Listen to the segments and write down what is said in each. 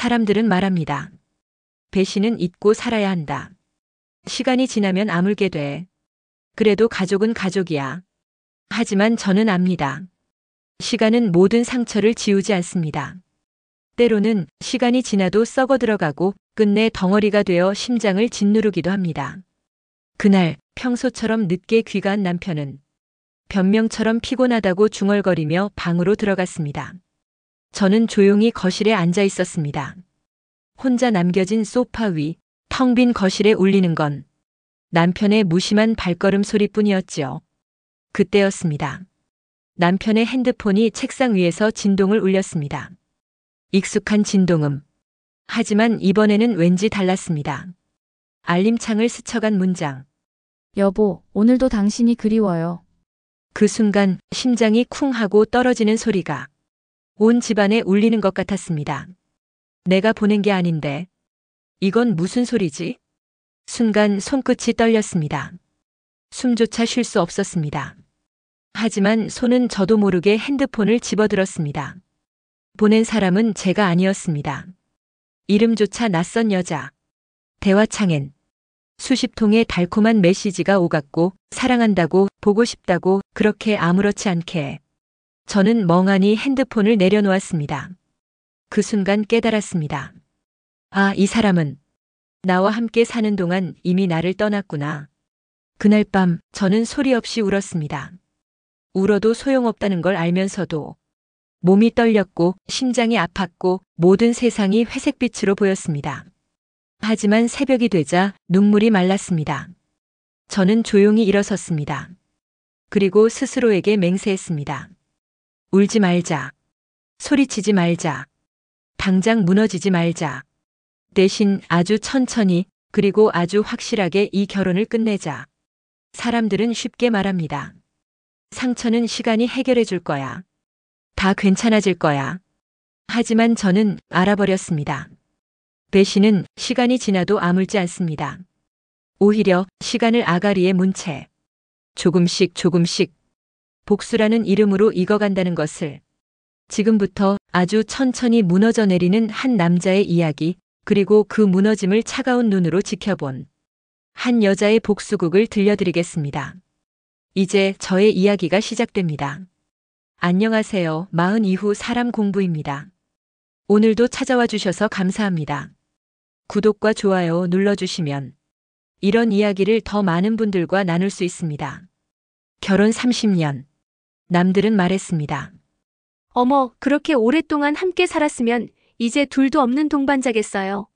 사람들은 말합니다. 배신은 잊고 살아야 한다. 시간이 지나면 아물게 돼. 그래도 가족은 가족이야. 하지만 저는 압니다. 시간은 모든 상처를 지우지 않습니다. 때로는 시간이 지나도 썩어 들어가고 끝내 덩어리가 되어 심장을 짓누르기도 합니다. 그날 평소처럼 늦게 귀가한 남편은 변명처럼 피곤하다고 중얼거리며 방으로 들어갔습니다. 저는 조용히 거실에 앉아 있었습니다. 혼자 남겨진 소파 위, 텅 빈 거실에 울리는 건 남편의 무심한 발걸음 소리뿐이었지요. 그때였습니다. 남편의 핸드폰이 책상 위에서 진동을 울렸습니다. 익숙한 진동음. 하지만 이번에는 왠지 달랐습니다. 알림창을 스쳐간 문장. 여보, 오늘도 당신이 그리워요. 그 순간 심장이 쿵 하고 떨어지는 소리가 온 집안에 울리는 것 같았습니다. 내가 보낸 게 아닌데. 이건 무슨 소리지? 순간 손끝이 떨렸습니다. 숨조차 쉴 수 없었습니다. 하지만 손은 저도 모르게 핸드폰을 집어들었습니다. 보낸 사람은 제가 아니었습니다. 이름조차 낯선 여자. 대화창엔 수십 통의 달콤한 메시지가 오갔고 사랑한다고 보고 싶다고 그렇게 아무렇지 않게 저는 멍하니 핸드폰을 내려놓았습니다. 그 순간 깨달았습니다. 아, 이 사람은 나와 함께 사는 동안 이미 나를 떠났구나. 그날 밤 저는 소리 없이 울었습니다. 울어도 소용없다는 걸 알면서도 몸이 떨렸고 심장이 아팠고 모든 세상이 회색빛으로 보였습니다. 하지만 새벽이 되자 눈물이 말랐습니다. 저는 조용히 일어섰습니다. 그리고 스스로에게 맹세했습니다. 울지 말자. 소리치지 말자. 당장 무너지지 말자. 대신 아주 천천히 그리고 아주 확실하게 이 결혼을 끝내자. 사람들은 쉽게 말합니다. 상처는 시간이 해결해 줄 거야. 다 괜찮아질 거야. 하지만 저는 알아버렸습니다. 배신은 시간이 지나도 아물지 않습니다. 오히려 시간을 아가리에 문 채 조금씩 복수라는 이름으로 익어간다는 것을 지금부터 아주 천천히 무너져 내리는 한 남자의 이야기 그리고 그 무너짐을 차가운 눈으로 지켜본 한 여자의 복수극을 들려드리겠습니다. 이제 저의 이야기가 시작됩니다. 안녕하세요. 40 이후 사람 공부입니다. 오늘도 찾아와 주셔서 감사합니다. 구독과 좋아요 눌러주시면 이런 이야기를 더 많은 분들과 나눌 수 있습니다. 결혼 30년. 남들은 말했습니다. 어머, 그렇게 오랫동안 함께 살았으면 이제 둘도 없는 동반자겠어요.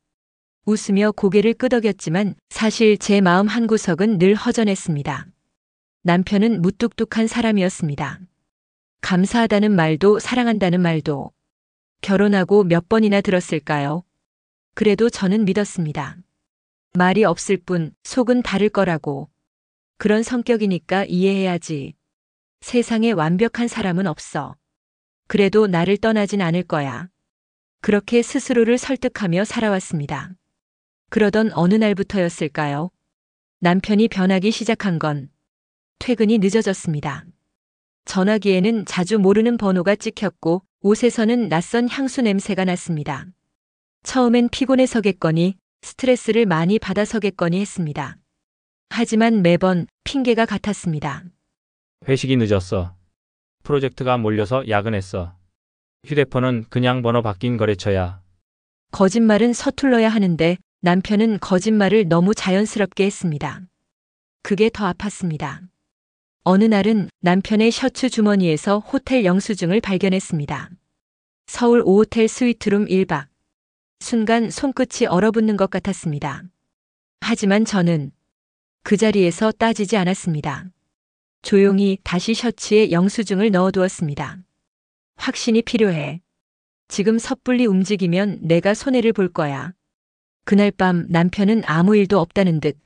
웃으며 고개를 끄덕였지만 사실 제 마음 한구석은 늘 허전했습니다. 남편은 무뚝뚝한 사람이었습니다. 감사하다는 말도 사랑한다는 말도 결혼하고 몇 번이나 들었을까요? 그래도 저는 믿었습니다. 말이 없을 뿐 속은 다를 거라고. 그런 성격이니까 이해해야지. 세상에 완벽한 사람은 없어. 그래도 나를 떠나진 않을 거야. 그렇게 스스로를 설득하며 살아왔습니다. 그러던 어느 날부터였을까요? 남편이 변하기 시작한 건 퇴근이 늦어졌습니다. 전화기에는 자주 모르는 번호가 찍혔고 옷에서는 낯선 향수 냄새가 났습니다. 처음엔 피곤해서겠거니 스트레스를 많이 받아서겠거니 했습니다. 하지만 매번 핑계가 같았습니다. 회식이 늦었어. 프로젝트가 몰려서 야근했어. 휴대폰은 그냥 번호 바뀐 거래처야. 거짓말은 서툴러야 하는데 남편은 거짓말을 너무 자연스럽게 했습니다. 그게 더 아팠습니다. 어느 날은 남편의 셔츠 주머니에서 호텔 영수증을 발견했습니다. 서울 5호텔 스위트룸 1박. 순간 손끝이 얼어붙는 것 같았습니다. 하지만 저는 그 자리에서 따지지 않았습니다. 조용히 다시 셔츠에 영수증을 넣어두었습니다. 확신이 필요해. 지금 섣불리 움직이면 내가 손해를 볼 거야. 그날 밤 남편은 아무 일도 없다는 듯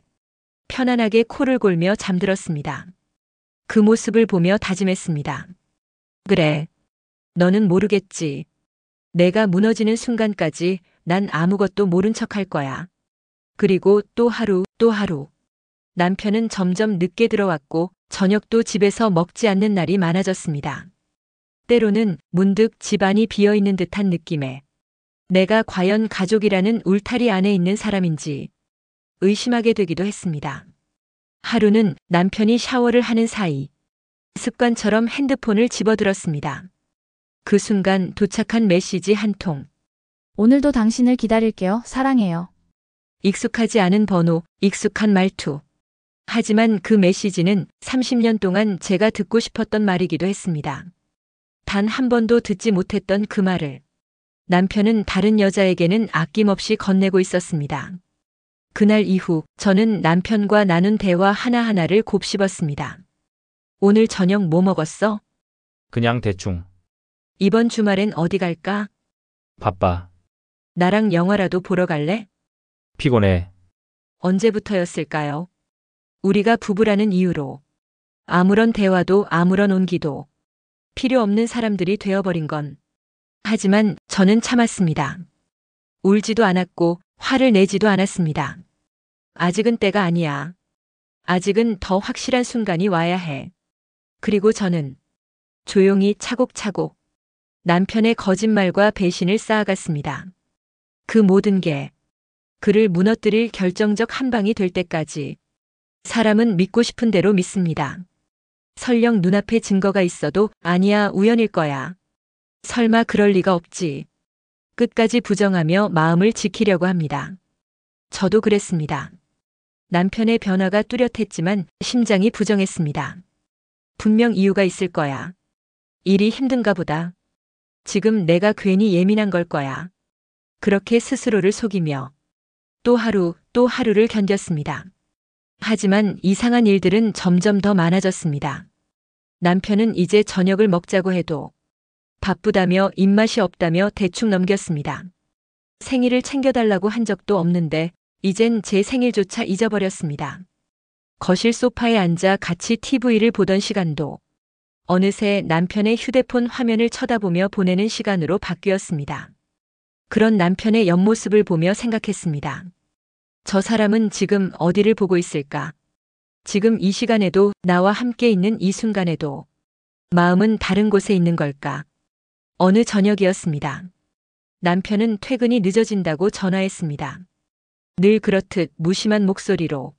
편안하게 코를 골며 잠들었습니다. 그 모습을 보며 다짐했습니다. 그래. 너는 모르겠지. 내가 무너지는 순간까지 난 아무것도 모른 척 할 거야. 그리고 또 하루, 또 하루. 남편은 점점 늦게 들어왔고 저녁도 집에서 먹지 않는 날이 많아졌습니다. 때로는 문득 집안이 비어있는 듯한 느낌에 내가 과연 가족이라는 울타리 안에 있는 사람인지 의심하게 되기도 했습니다. 하루는 남편이 샤워를 하는 사이 습관처럼 핸드폰을 집어들었습니다. 그 순간 도착한 메시지 한 통. 오늘도 당신을 기다릴게요. 사랑해요. 익숙하지 않은 번호, 익숙한 말투. 하지만 그 메시지는 30년 동안 제가 듣고 싶었던 말이기도 했습니다. 단 한 번도 듣지 못했던 그 말을 남편은 다른 여자에게는 아낌없이 건네고 있었습니다. 그날 이후 저는 남편과 나눈 대화 하나하나를 곱씹었습니다. 오늘 저녁 뭐 먹었어? 그냥 대충. 이번 주말엔 어디 갈까? 바빠. 나랑 영화라도 보러 갈래? 피곤해. 언제부터였을까요? 우리가 부부라는 이유로 아무런 대화도 아무런 온기도 필요 없는 사람들이 되어버린 건. 하지만 저는 참았습니다. 울지도 않았고 화를 내지도 않았습니다. 아직은 때가 아니야. 아직은 더 확실한 순간이 와야 해. 그리고 저는 조용히 차곡차곡 남편의 거짓말과 배신을 쌓아갔습니다. 그 모든 게 그를 무너뜨릴 결정적 한 방이 될 때까지. 사람은 믿고 싶은 대로 믿습니다. 설령 눈앞에 증거가 있어도 아니야, 우연일 거야. 설마 그럴 리가 없지. 끝까지 부정하며 마음을 지키려고 합니다. 저도 그랬습니다. 남편의 변화가 뚜렷했지만 심장이 부정했습니다. 분명 이유가 있을 거야. 일이 힘든가 보다. 지금 내가 괜히 예민한 걸 거야. 그렇게 스스로를 속이며 또 하루 또 하루를 견뎠습니다. 하지만 이상한 일들은 점점 더 많아졌습니다. 남편은 이제 저녁을 먹자고 해도 바쁘다며 입맛이 없다며 대충 넘겼습니다. 생일을 챙겨달라고 한 적도 없는데 이젠 제 생일조차 잊어버렸습니다. 거실 소파에 앉아 같이 TV를 보던 시간도 어느새 남편의 휴대폰 화면을 쳐다보며 보내는 시간으로 바뀌었습니다. 그런 남편의 옆모습을 보며 생각했습니다. 저 사람은 지금 어디를 보고 있을까? 지금 이 시간에도 나와 함께 있는 이 순간에도 마음은 다른 곳에 있는 걸까? 어느 저녁이었습니다. 남편은 퇴근이 늦어진다고 전화했습니다. 늘 그렇듯 무심한 목소리로.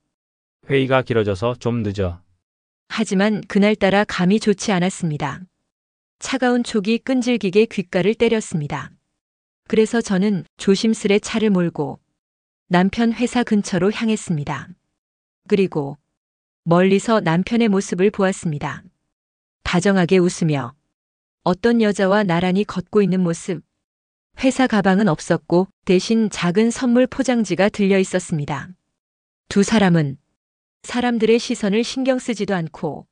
회의가 길어져서 좀 늦어. 하지만 그날따라 감이 좋지 않았습니다. 차가운 촉이 끈질기게 귓가를 때렸습니다. 그래서 저는 조심스레 차를 몰고 남편 회사 근처로 향했습니다. 그리고 멀리서 남편의 모습을 보았습니다. 다정하게 웃으며 어떤 여자와 나란히 걷고 있는 모습. 회사 가방은 없었고 대신 작은 선물 포장지가 들려 있었습니다. 두 사람은 사람들의 시선을 신경 쓰지도 않고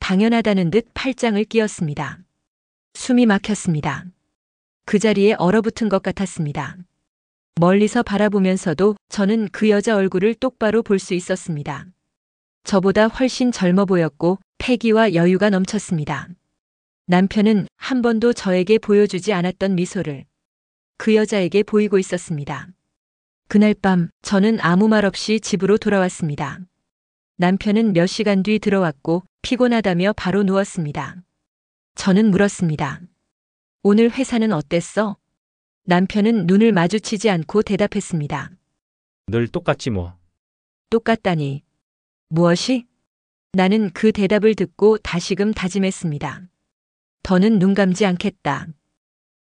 당연하다는 듯 팔짱을 끼었습니다. 숨이 막혔습니다. 그 자리에 얼어붙은 것 같았습니다. 멀리서 바라보면서도 저는 그 여자 얼굴을 똑바로 볼 수 있었습니다. 저보다 훨씬 젊어 보였고 패기와 여유가 넘쳤습니다. 남편은 한 번도 저에게 보여주지 않았던 미소를 그 여자에게 보이고 있었습니다. 그날 밤 저는 아무 말 없이 집으로 돌아왔습니다. 남편은 몇 시간 뒤 들어왔고 피곤하다며 바로 누웠습니다. 저는 물었습니다. 오늘 회사는 어땠어? 남편은 눈을 마주치지 않고 대답했습니다. 늘 똑같지 뭐. 똑같다니. 무엇이? 나는 그 대답을 듣고 다시금 다짐했습니다. 더는 눈 감지 않겠다.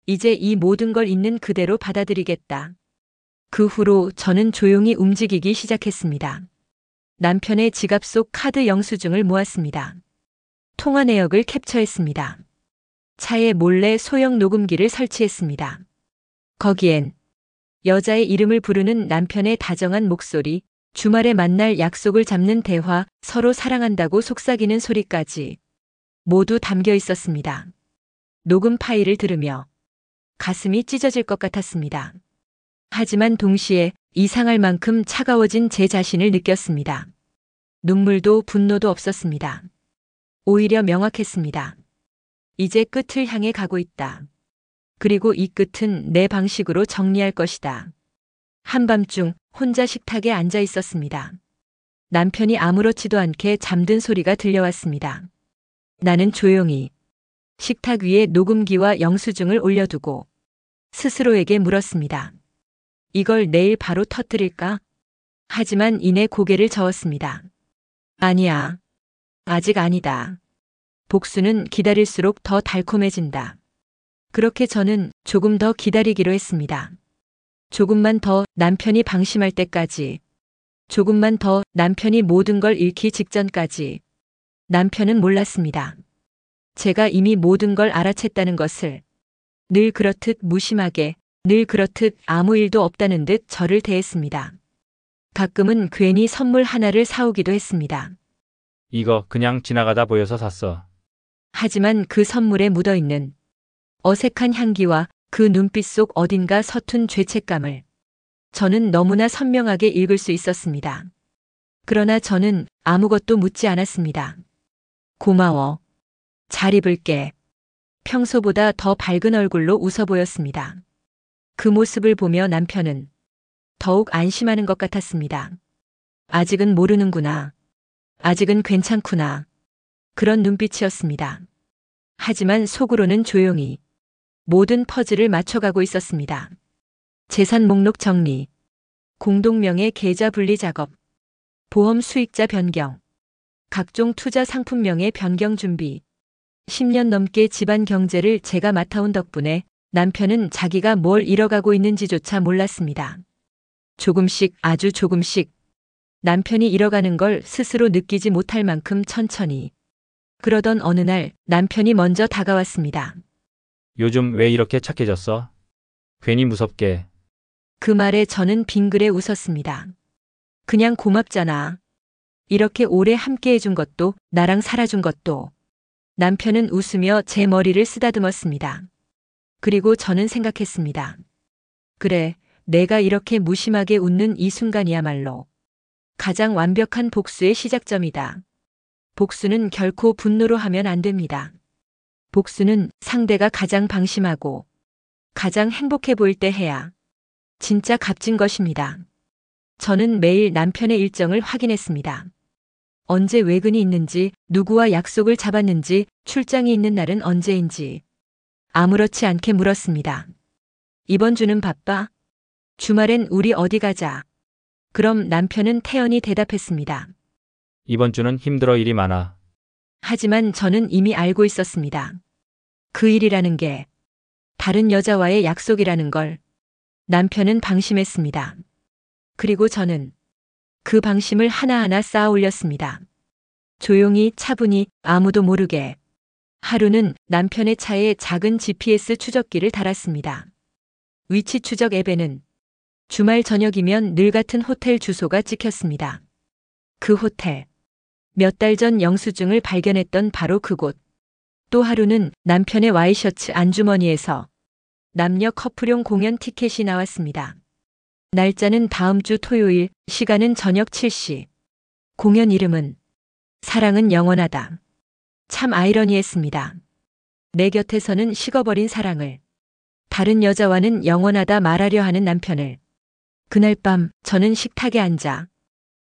이제 이 모든 걸 있는 그대로 받아들이겠다. 그 후로 저는 조용히 움직이기 시작했습니다. 남편의 지갑 속 카드 영수증을 모았습니다. 통화 내역을 캡처했습니다. 차에 몰래 소형 녹음기를 설치했습니다. 거기엔 여자의 이름을 부르는 남편의 다정한 목소리, 주말에 만날 약속을 잡는 대화, 서로 사랑한다고 속삭이는 소리까지 모두 담겨 있었습니다. 녹음 파일을 들으며 가슴이 찢어질 것 같았습니다. 하지만 동시에 이상할 만큼 차가워진 제 자신을 느꼈습니다. 눈물도 분노도 없었습니다. 오히려 명확했습니다. 이제 끝을 향해 가고 있다. 그리고 이 끝은 내 방식으로 정리할 것이다. 한밤중 혼자 식탁에 앉아 있었습니다. 남편이 아무렇지도 않게 잠든 소리가 들려왔습니다. 나는 조용히 식탁 위에 녹음기와 영수증을 올려두고 스스로에게 물었습니다. 이걸 내일 바로 터뜨릴까? 하지만 이내 고개를 저었습니다. 아니야. 아직 아니다. 복수는 기다릴수록 더 달콤해진다. 그렇게 저는 조금 더 기다리기로 했습니다. 조금만 더 남편이 방심할 때까지. 조금만 더 남편이 모든 걸 잃기 직전까지. 남편은 몰랐습니다. 제가 이미 모든 걸 알아챘다는 것을. 늘 그렇듯 무심하게, 늘 그렇듯 아무 일도 없다는 듯 저를 대했습니다. 가끔은 괜히 선물 하나를 사오기도 했습니다. 이거 그냥 지나가다 보여서 샀어. 하지만 그 선물에 묻어있는 어색한 향기와 그 눈빛 속 어딘가 서툰 죄책감을 저는 너무나 선명하게 읽을 수 있었습니다. 그러나 저는 아무것도 묻지 않았습니다. 고마워. 잘 입을게. 평소보다 더 밝은 얼굴로 웃어 보였습니다. 그 모습을 보며 남편은 더욱 안심하는 것 같았습니다. 아직은 모르는구나. 아직은 괜찮구나. 그런 눈빛이었습니다. 하지만 속으로는 조용히 모든 퍼즐을 맞춰가고 있었습니다. 재산 목록 정리, 공동명의 계좌 분리 작업, 보험 수익자 변경, 각종 투자 상품명의 변경 준비. 10년 넘게 집안 경제를 제가 맡아온 덕분에 남편은 자기가 뭘 잃어가고 있는지조차 몰랐습니다. 조금씩, 아주 조금씩 남편이 잃어가는 걸 스스로 느끼지 못할 만큼 천천히. 그러던 어느 날 남편이 먼저 다가왔습니다. 요즘 왜 이렇게 착해졌어? 괜히 무섭게. 그 말에 저는 빙그레 웃었습니다. 그냥 고맙잖아. 이렇게 오래 함께 해준 것도, 나랑 살아준 것도. 남편은 웃으며 제 머리를 쓰다듬었습니다. 그리고 저는 생각했습니다. 그래, 내가 이렇게 무심하게 웃는 이 순간이야말로 가장 완벽한 복수의 시작점이다. 복수는 결코 분노로 하면 안 됩니다. 복수는 상대가 가장 방심하고 가장 행복해 보일 때 해야 진짜 값진 것입니다. 저는 매일 남편의 일정을 확인했습니다. 언제 외근이 있는지, 누구와 약속을 잡았는지, 출장이 있는 날은 언제인지. 아무렇지 않게 물었습니다. 이번 주는 바빠? 주말엔 우리 어디 가자. 그럼 남편은 태연히 대답했습니다. 이번 주는 힘들어 일이 많아. 하지만 저는 이미 알고 있었습니다. 그 일이라는 게 다른 여자와의 약속이라는 걸. 남편은 방심했습니다. 그리고 저는 그 방심을 하나하나 쌓아 올렸습니다. 조용히, 차분히, 아무도 모르게. 하루는 남편의 차에 작은 GPS 추적기를 달았습니다. 위치 추적 앱에는 주말 저녁이면 늘 같은 호텔 주소가 찍혔습니다. 그 호텔. 몇 달 전 영수증을 발견했던 바로 그곳. 또 하루는 남편의 와이셔츠 안주머니에서 남녀 커플용 공연 티켓이 나왔습니다. 날짜는 다음 주 토요일, 시간은 저녁 7시. 공연 이름은 사랑은 영원하다. 참 아이러니했습니다. 내 곁에서는 식어버린 사랑을, 다른 여자와는 영원하다 말하려 하는 남편을. 그날 밤 저는 식탁에 앉아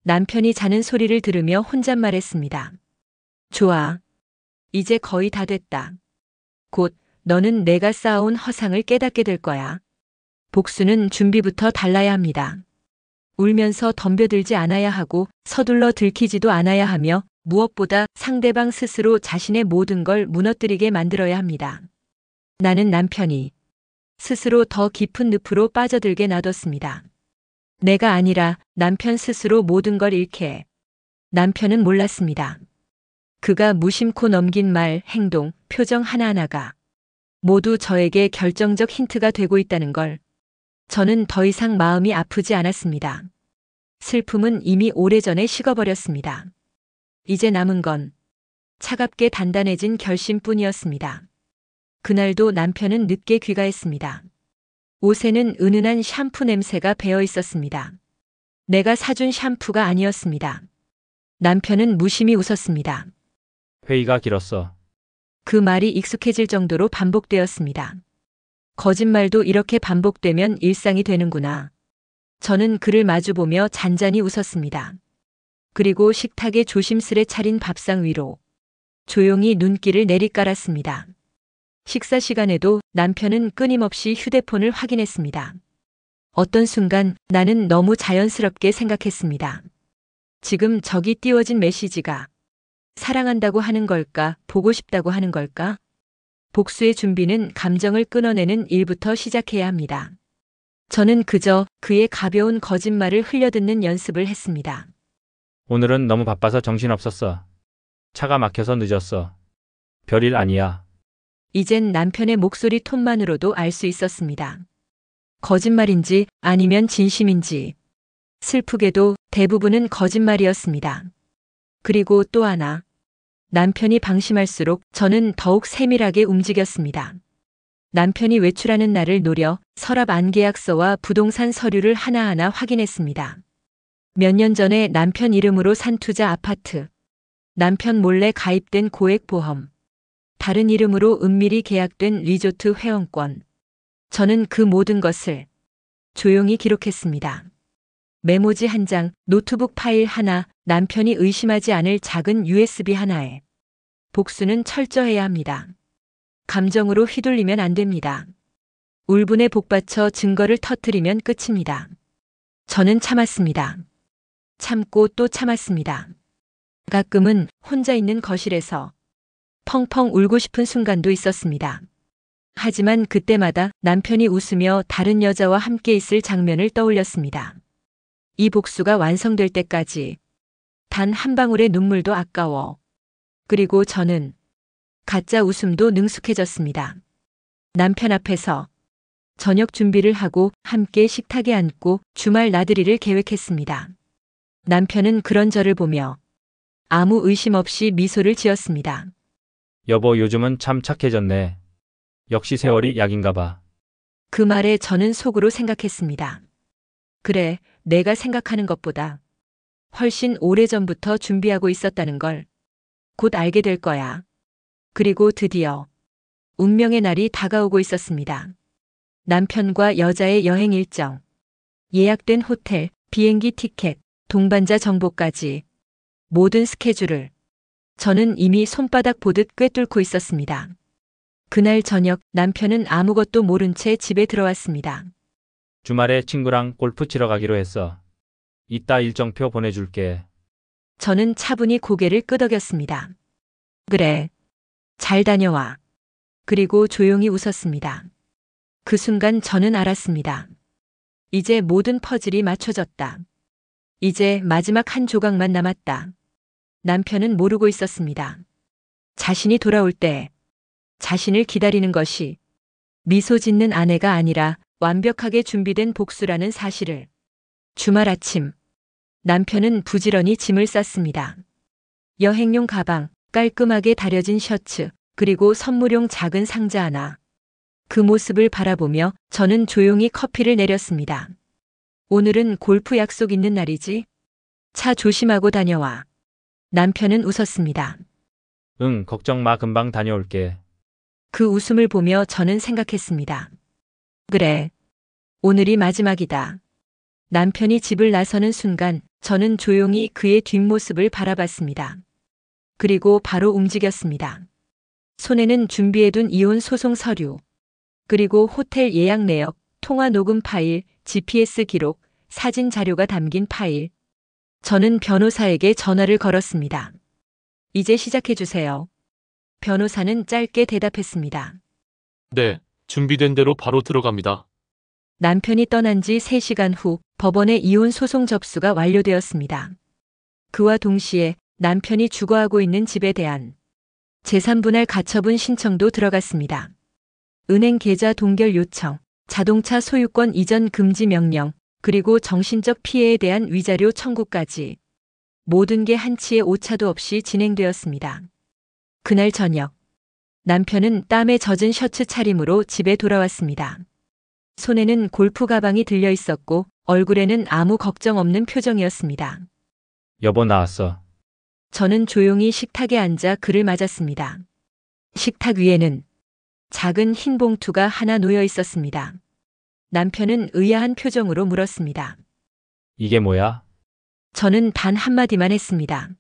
남편이 자는 소리를 들으며 혼잣말했습니다. 좋아. 이제 거의 다 됐다. 곧 너는 내가 쌓아온 허상을 깨닫게 될 거야. 복수는 준비부터 달라야 합니다. 울면서 덤벼들지 않아야 하고 서둘러 들키지도 않아야 하며 무엇보다 상대방 스스로 자신의 모든 걸 무너뜨리게 만들어야 합니다. 나는 남편이 스스로 더 깊은 늪으로 빠져들게 놔뒀습니다. 내가 아니라 남편 스스로 모든 걸 잃게. 남편은 몰랐습니다. 그가 무심코 넘긴 말, 행동, 표정 하나하나가 모두 저에게 결정적 힌트가 되고 있다는 걸. 저는 더 이상 마음이 아프지 않았습니다. 슬픔은 이미 오래전에 식어버렸습니다. 이제 남은 건 차갑게 단단해진 결심뿐이었습니다. 그날도 남편은 늦게 귀가했습니다. 옷에는 은은한 샴푸 냄새가 배어 있었습니다. 내가 사준 샴푸가 아니었습니다. 남편은 무심히 웃었습니다. 회의가 길었어. 그 말이 익숙해질 정도로 반복되었습니다. 거짓말도 이렇게 반복되면 일상이 되는구나. 저는 그를 마주보며 잔잔히 웃었습니다. 그리고 식탁에 조심스레 차린 밥상 위로 조용히 눈길을 내리깔았습니다. 식사 시간에도 남편은 끊임없이 휴대폰을 확인했습니다. 어떤 순간 나는 너무 자연스럽게 생각했습니다. 지금 저기 띄워진 메시지가 사랑한다고 하는 걸까, 보고 싶다고 하는 걸까? 복수의 준비는 감정을 끊어내는 일부터 시작해야 합니다. 저는 그저 그의 가벼운 거짓말을 흘려듣는 연습을 했습니다. 오늘은 너무 바빠서 정신없었어. 차가 막혀서 늦었어. 별일 아니야. 이젠 남편의 목소리 톤만으로도 알 수 있었습니다. 거짓말인지 아니면 진심인지. 슬프게도 대부분은 거짓말이었습니다. 그리고 또 하나. 남편이 방심할수록 저는 더욱 세밀하게 움직였습니다. 남편이 외출하는 날을 노려 서랍 안계약서와 부동산 서류를 하나하나 확인했습니다. 몇 년 전에 남편 이름으로 산 투자 아파트, 남편 몰래 가입된 고액보험, 다른 이름으로 은밀히 계약된 리조트 회원권. 저는 그 모든 것을 조용히 기록했습니다. 메모지 한 장, 노트북 파일 하나, 남편이 의심하지 않을 작은 USB 하나에. 복수는 철저해야 합니다. 감정으로 휘둘리면 안 됩니다. 울분에 복받쳐 증거를 터뜨리면 끝입니다. 저는 참았습니다. 참고 또 참았습니다. 가끔은 혼자 있는 거실에서 펑펑 울고 싶은 순간도 있었습니다. 하지만 그때마다 남편이 웃으며 다른 여자와 함께 있을 장면을 떠올렸습니다. 이 복수가 완성될 때까지 단 한 방울의 눈물도 아까워. 그리고 저는 가짜 웃음도 능숙해졌습니다. 남편 앞에서 저녁 준비를 하고 함께 식탁에 앉고 주말 나들이를 계획했습니다. 남편은 그런 저를 보며 아무 의심 없이 미소를 지었습니다. 여보, 요즘은 참 착해졌네. 역시 세월이 약인가 봐. 그 말에 저는 속으로 생각했습니다. 그래, 내가 생각하는 것보다 훨씬 오래전부터 준비하고 있었다는 걸 곧 알게 될 거야. 그리고 드디어 운명의 날이 다가오고 있었습니다. 남편과 여자의 여행 일정, 예약된 호텔, 비행기 티켓, 동반자 정보까지 모든 스케줄을 저는 이미 손바닥 보듯 꿰뚫고 있었습니다. 그날 저녁 남편은 아무것도 모른 채 집에 들어왔습니다. 주말에 친구랑 골프 치러 가기로 했어. 이따 일정표 보내줄게. 저는 차분히 고개를 끄덕였습니다. 그래, 잘 다녀와. 그리고 조용히 웃었습니다. 그 순간 저는 알았습니다. 이제 모든 퍼즐이 맞춰졌다. 이제 마지막 한 조각만 남았다. 남편은 모르고 있었습니다. 자신이 돌아올 때 자신을 기다리는 것이 미소 짓는 아내가 아니라 완벽하게 준비된 복수라는 사실을. 주말 아침, 남편은 부지런히 짐을 쌌습니다. 여행용 가방, 깔끔하게 다려진 셔츠, 그리고 선물용 작은 상자 하나. 그 모습을 바라보며 저는 조용히 커피를 내렸습니다. 오늘은 골프 약속 있는 날이지? 차 조심하고 다녀와. 남편은 웃었습니다. 응, 걱정 마. 금방 다녀올게. 그 웃음을 보며 저는 생각했습니다. 그래, 오늘이 마지막이다. 남편이 집을 나서는 순간 저는 조용히 그의 뒷모습을 바라봤습니다. 그리고 바로 움직였습니다. 손에는 준비해둔 이혼 소송 서류, 그리고 호텔 예약 내역, 통화 녹음 파일, GPS 기록, 사진 자료가 담긴 파일. 저는 변호사에게 전화를 걸었습니다. 이제 시작해주세요. 변호사는 짧게 대답했습니다. 네, 준비된 대로 바로 들어갑니다. 남편이 떠난 지 3시간 후 법원의 이혼 소송 접수가 완료되었습니다. 그와 동시에 남편이 주거하고 있는 집에 대한 재산분할 가처분 신청도 들어갔습니다. 은행 계좌 동결 요청, 자동차 소유권 이전 금지 명령, 그리고 정신적 피해에 대한 위자료 청구까지 모든 게 한치의 오차도 없이 진행되었습니다. 그날 저녁, 남편은 땀에 젖은 셔츠 차림으로 집에 돌아왔습니다. 손에는 골프 가방이 들려 있었고 얼굴에는 아무 걱정 없는 표정이었습니다. 여보, 나왔어. 저는 조용히 식탁에 앉아 그를 맞았습니다. 식탁 위에는 작은 흰 봉투가 하나 놓여 있었습니다. 남편은 의아한 표정으로 물었습니다. 이게 뭐야? 저는 단 한마디만 했습니다.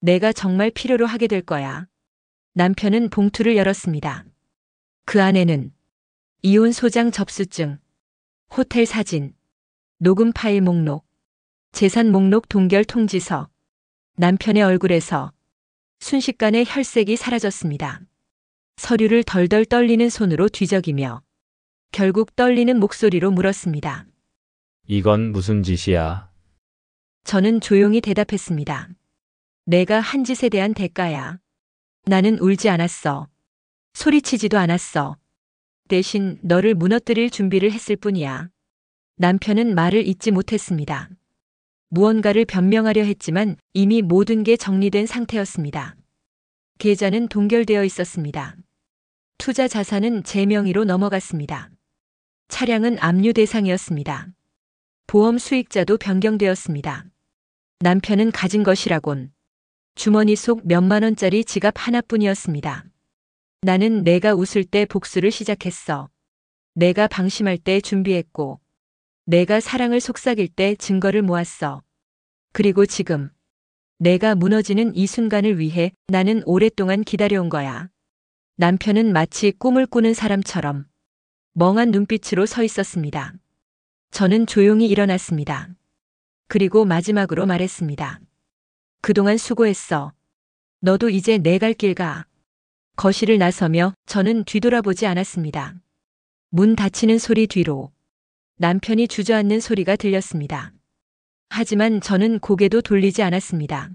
내가 정말 필요로 하게 될 거야. 남편은 봉투를 열었습니다. 그 안에는 이혼 소장 접수증, 호텔 사진, 녹음 파일 목록, 재산 목록 동결 통지서, 남편의 얼굴에서 순식간에 혈색이 사라졌습니다. 서류를 덜덜 떨리는 손으로 뒤적이며 결국 떨리는 목소리로 물었습니다. 이건 무슨 짓이야? 저는 조용히 대답했습니다. 내가 한 짓에 대한 대가야. 나는 울지 않았어. 소리치지도 않았어. 대신 너를 무너뜨릴 준비를 했을 뿐이야. 남편은 말을 잇지 못했습니다. 무언가를 변명하려 했지만 이미 모든 게 정리된 상태였습니다. 계좌는 동결되어 있었습니다. 투자 자산은 제 명의로 넘어갔습니다. 차량은 압류 대상이었습니다. 보험 수익자도 변경되었습니다. 남편은 가진 것이라곤 주머니 속 몇만 원짜리 지갑 하나뿐이었습니다. 나는 내가 웃을 때 복수를 시작했어. 내가 방심할 때 준비했고, 내가 사랑을 속삭일 때 증거를 모았어. 그리고 지금 내가 무너지는 이 순간을 위해 나는 오랫동안 기다려온 거야. 남편은 마치 꿈을 꾸는 사람처럼 멍한 눈빛으로 서 있었습니다. 저는 조용히 일어났습니다. 그리고 마지막으로 말했습니다. 그동안 수고했어. 너도 이제 내 갈 길 가. 거실을 나서며 저는 뒤돌아보지 않았습니다. 문 닫히는 소리 뒤로 남편이 주저앉는 소리가 들렸습니다. 하지만 저는 고개도 돌리지 않았습니다.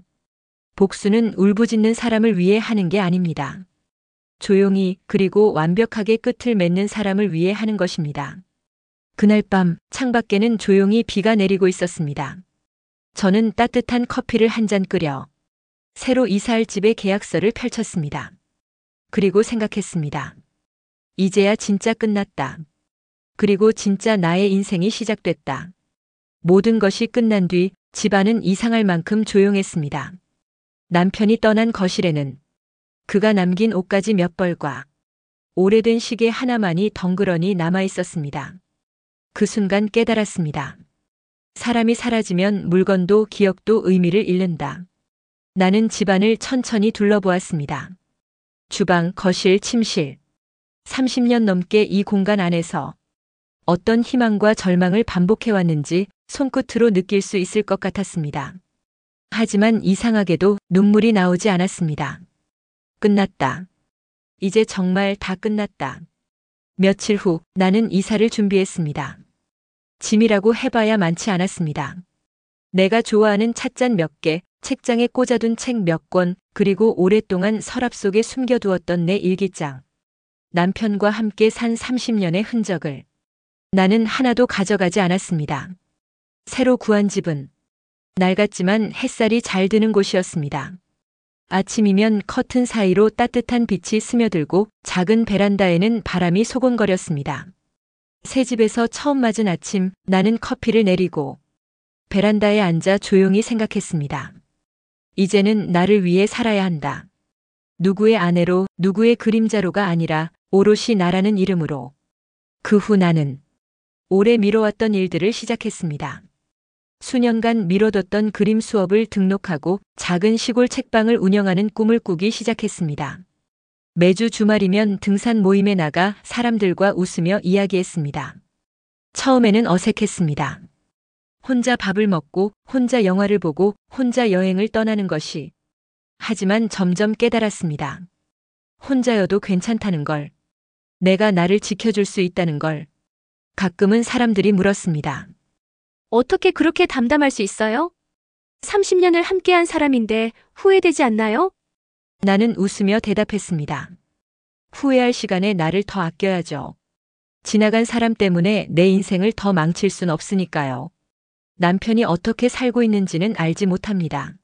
복수는 울부짖는 사람을 위해 하는 게 아닙니다. 조용히 그리고 완벽하게 끝을 맺는 사람을 위해 하는 것입니다. 그날 밤 창밖에는 조용히 비가 내리고 있었습니다. 저는 따뜻한 커피를 한 잔 끓여 새로 이사할 집의 계약서를 펼쳤습니다. 그리고 생각했습니다. 이제야 진짜 끝났다. 그리고 진짜 나의 인생이 시작됐다. 모든 것이 끝난 뒤 집안은 이상할 만큼 조용했습니다. 남편이 떠난 거실에는 그가 남긴 옷가지 몇 벌과 오래된 시계 하나만이 덩그러니 남아 있었습니다. 그 순간 깨달았습니다. 사람이 사라지면 물건도 기억도 의미를 잃는다. 나는 집안을 천천히 둘러보았습니다. 주방, 거실, 침실. 30년 넘게 이 공간 안에서 어떤 희망과 절망을 반복해왔는지 손끝으로 느낄 수 있을 것 같았습니다. 하지만 이상하게도 눈물이 나오지 않았습니다. 끝났다. 이제 정말 다 끝났다. 며칠 후 나는 이사를 준비했습니다. 짐이라고 해봐야 많지 않았습니다. 내가 좋아하는 찻잔 몇 개, 책장에 꽂아둔 책 몇 권, 그리고 오랫동안 서랍 속에 숨겨두었던 내 일기장. 남편과 함께 산 30년의 흔적을 나는 하나도 가져가지 않았습니다. 새로 구한 집은 낡았지만 햇살이 잘 드는 곳이었습니다. 아침이면 커튼 사이로 따뜻한 빛이 스며들고 작은 베란다에는 바람이 소곤거렸습니다. 새 집에서 처음 맞은 아침, 나는 커피를 내리고 베란다에 앉아 조용히 생각했습니다. 이제는 나를 위해 살아야 한다. 누구의 아내로, 누구의 그림자로가 아니라 오롯이 나라는 이름으로. 그 후 나는 오래 미뤄왔던 일들을 시작했습니다. 수년간 미뤄뒀던 그림 수업을 등록하고 작은 시골 책방을 운영하는 꿈을 꾸기 시작했습니다. 매주 주말이면 등산 모임에 나가 사람들과 웃으며 이야기했습니다. 처음에는 어색했습니다. 혼자 밥을 먹고 혼자 영화를 보고 혼자 여행을 떠나는 것이. 하지만 점점 깨달았습니다. 혼자여도 괜찮다는 걸. 내가 나를 지켜줄 수 있다는 걸. 가끔은 사람들이 물었습니다. 어떻게 그렇게 담담할 수 있어요? 30년을 함께한 사람인데 후회되지 않나요? 나는 웃으며 대답했습니다. 후회할 시간에 나를 더 아껴야죠. 지나간 사람 때문에 내 인생을 더 망칠 순 없으니까요. 남편이 어떻게 살고 있는지는 알지 못합니다.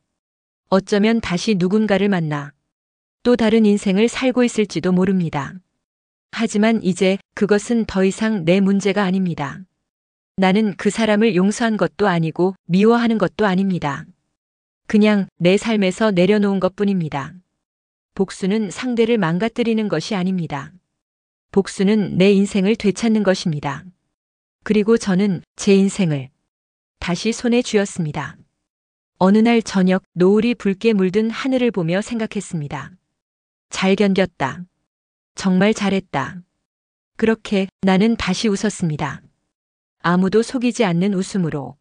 어쩌면 다시 누군가를 만나 또 다른 인생을 살고 있을지도 모릅니다. 하지만 이제 그것은 더 이상 내 문제가 아닙니다. 나는 그 사람을 용서한 것도 아니고 미워하는 것도 아닙니다. 그냥 내 삶에서 내려놓은 것뿐입니다. 복수는 상대를 망가뜨리는 것이 아닙니다. 복수는 내 인생을 되찾는 것입니다. 그리고 저는 제 인생을 다시 손에 쥐었습니다. 어느 날 저녁 노을이 붉게 물든 하늘을 보며 생각했습니다. 잘 견뎠다. 정말 잘했다. 그렇게 나는 다시 웃었습니다. 아무도 속이지 않는 웃음으로.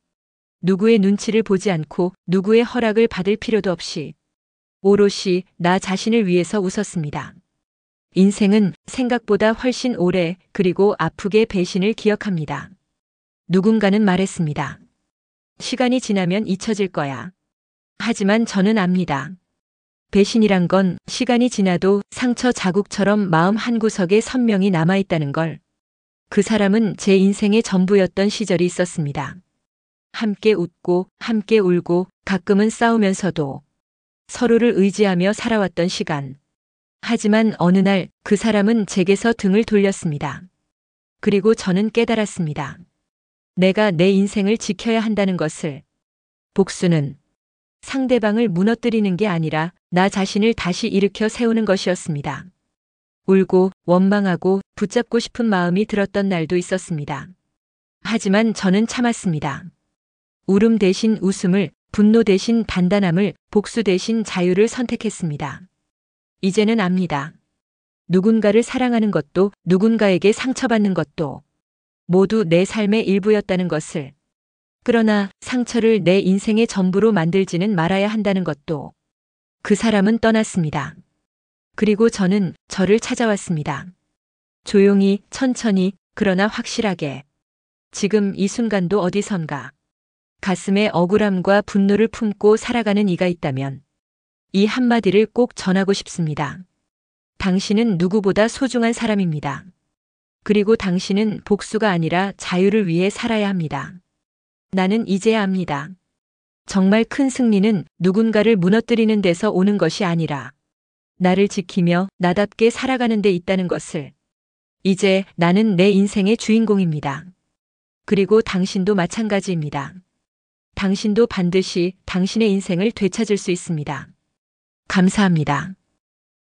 누구의 눈치를 보지 않고 누구의 허락을 받을 필요도 없이 오롯이 나 자신을 위해서 웃었습니다. 인생은 생각보다 훨씬 오래 그리고 아프게 배신을 기억합니다. 누군가는 말했습니다. 시간이 지나면 잊혀질 거야. 하지만 저는 압니다. 배신이란 건 시간이 지나도 상처 자국처럼 마음 한구석에 선명히 남아있다는 걸. 그 사람은 제 인생의 전부였던 시절이 있었습니다. 함께 웃고 함께 울고 가끔은 싸우면서도 서로를 의지하며 살아왔던 시간. 하지만 어느 날 그 사람은 제게서 등을 돌렸습니다. 그리고 저는 깨달았습니다. 내가 내 인생을 지켜야 한다는 것을. 복수는 상대방을 무너뜨리는 게 아니라 나 자신을 다시 일으켜 세우는 것이었습니다. 울고 원망하고 붙잡고 싶은 마음이 들었던 날도 있었습니다. 하지만 저는 참았습니다. 울음 대신 웃음을, 분노 대신 단단함을, 복수 대신 자유를 선택했습니다. 이제는 압니다. 누군가를 사랑하는 것도 누군가에게 상처받는 것도 모두 내 삶의 일부였다는 것을. 그러나 상처를 내 인생의 전부로 만들지는 말아야 한다는 것도. 그 사람은 떠났습니다. 그리고 저는 저를 찾아왔습니다. 조용히, 천천히, 그러나 확실하게. 지금 이 순간도 어디선가 가슴에 억울함과 분노를 품고 살아가는 이가 있다면 이 한마디를 꼭 전하고 싶습니다. 당신은 누구보다 소중한 사람입니다. 그리고 당신은 복수가 아니라 자유를 위해 살아야 합니다. 나는 이제야 압니다. 정말 큰 승리는 누군가를 무너뜨리는 데서 오는 것이 아니라 나를 지키며 나답게 살아가는 데 있다는 것을. 이제 나는 내 인생의 주인공입니다. 그리고 당신도 마찬가지입니다. 당신도 반드시 당신의 인생을 되찾을 수 있습니다. 감사합니다.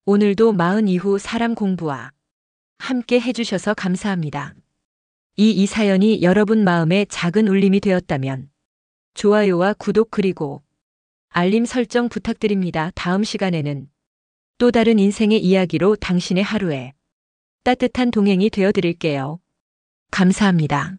오늘도 마흔 이후 사람 공부와 함께 해주셔서 감사합니다. 이 사연이 여러분 마음에 작은 울림이 되었다면 좋아요와 구독 그리고 알림 설정 부탁드립니다. 다음 시간에는 또 다른 인생의 이야기로 당신의 하루에 따뜻한 동행이 되어 드릴게요. 감사합니다.